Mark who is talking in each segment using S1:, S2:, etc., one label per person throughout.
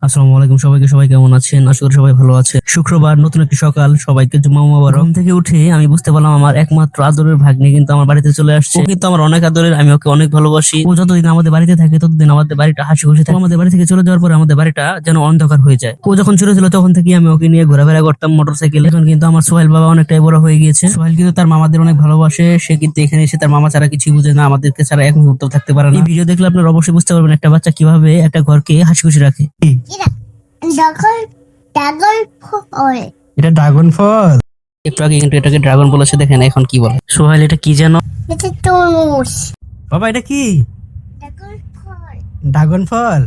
S1: আসসালামু আলাইকুম সবাইকে, সবাই কেমন আছেন? আশা করি সবাই ভালো আছে। শুক্রবার, নতুন একটি সকাল, সবাইকে জুম্মা মুবারক। ঘুম থেকে উঠে আমি বুঝতে পারলাম আমার একমাত্র আদরের ভাগ্নি কিন্তু আমার বাড়িতে চলে আসছে। ও কিন্তু আমার অনেক আদরের, আমি ওকে অনেক ভালোবাসি। ও যতদিন আমাদের বাড়িতে থাকে ততদিন আমাদের বাড়িটা হাসি খুশি থাকে। ও আমাদের বাড়ি থেকে চলে যাওয়ার পরে আমাদের বাড়িটা যেন অন্ধকার হয়ে যায়। ও যখন ছোট ছিল তখন থেকে আমি ওকে নিয়ে ঘোরাফেরা করতাম মোটরসাইকেল। এখন কিন্তু আমার সোহেল বাবা অনেকটাই বড় হয়ে গিয়েছে। সোহেল কিন্তু তার মামাদের অনেক ভালোবাসে। সে কিন্তু এখানে এসে তার মামা ছাড়া কিছুই বুঝে না, আমাদেরকে ছাড়া এক মুহূর্ত থাকতে পারে না। এই ভিডিও দেখলে আপনারা অবশ্যই বুঝতে পারবেন একটা বাচ্চা কিভাবে একটা ঘরকে হাসি খুশি রাখে।
S2: ড্রাগন ড্রাগন ফল।
S1: এটা ড্রাগন ফল। একটু আগে কিন্তু এটাকে ড্রাগন বলেছে, দেখেন এখন কি বলে। সোহেল এটা কি জানো?
S2: এটা তরমুজ।
S1: বাবা এটা কি?
S2: ড্রাগন ফল।
S1: ড্রাগন ফল।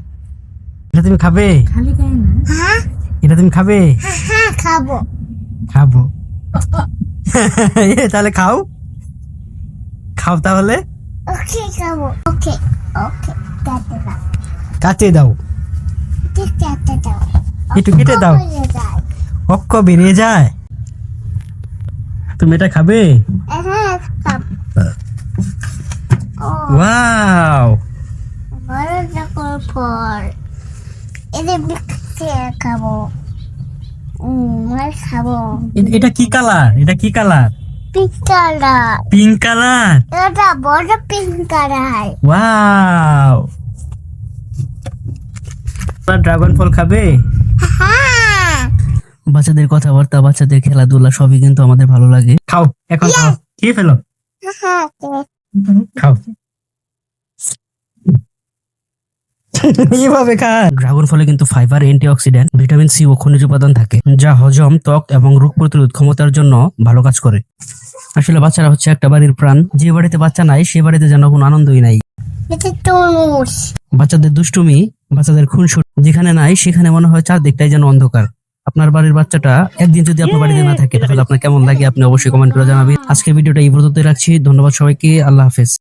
S1: এটা তুমি খাবে?
S2: হ্যাঁ
S1: এটা তুমি খাবে?
S2: হ্যাঁ খাবো।
S1: খাবো। তাহলে খাও, খাও তাহলে।
S2: ওকে খাবো। ওকে ওকে কেটে দাও।
S1: কাটে দাও,
S2: কেটে দাও।
S1: একটু কেটে দাও।
S2: হয়ে যায়।
S1: অক্ষ বেরিয়ে যায়। তুমি এটা খাবে?
S2: হ্যাঁ খাবো। ও
S1: ওয়াও,
S2: বড় ড্রাগন ফল। এটা বিক্রি খাবো। মার খাবো।
S1: এটা কি কালার? এটা কি colour?
S2: Pink colour.
S1: Pink colour.
S2: এটা বড় পিঙ্ক কালার।
S1: ওয়াও, ড্রাগন ফল খাবে?
S2: হ্যাঁ
S1: বাচ্চাদের কথাবার্তা, বাচ্চাদের খেলাধুলা সবই কিন্তু আমাদের ভালো লাগে। খাও, এখন খাও, খেয়ে ফেলো,
S2: হ্যাঁ
S1: খাও। এইভাবে খান। ড্রাগন ফলে কিন্তু ফাইবার, অ্যান্টিঅক্সিডেন্ট, ভিটামিন সি ও খনিজ উপাদান থাকে, যা হজম, ত্বক এবং রোগ প্রতিরোধ ক্ষমতার জন্য ভালো কাজ করে। আসলে বাচ্চারা হচ্ছে একটা বাড়ির প্রাণ। যে বাড়িতে বাচ্চা নাই সে বাড়িতে যেন কোনো আনন্দই নাই।
S2: এটা তরমুজ।
S1: বাচ্চাদের দুষ্টুমি, বাচ্চাদের খুনসুটি যেখানে নাই সেখানে মনে হয় চারদিকটাই যেন অন্ধকার। আপনার বাড়ির বাচ্চাটা একদিন যদি আপনার বাড়িতে না থাকে তাহলে আপনার কেমন লাগে আপনি অবশ্যই কমেন্ট করে জানাবেন। আজকের ভিডিওটা এই পর্যন্তই রাখছি। ধন্যবাদ সবাইকে। আল্লাহ হাফেজ।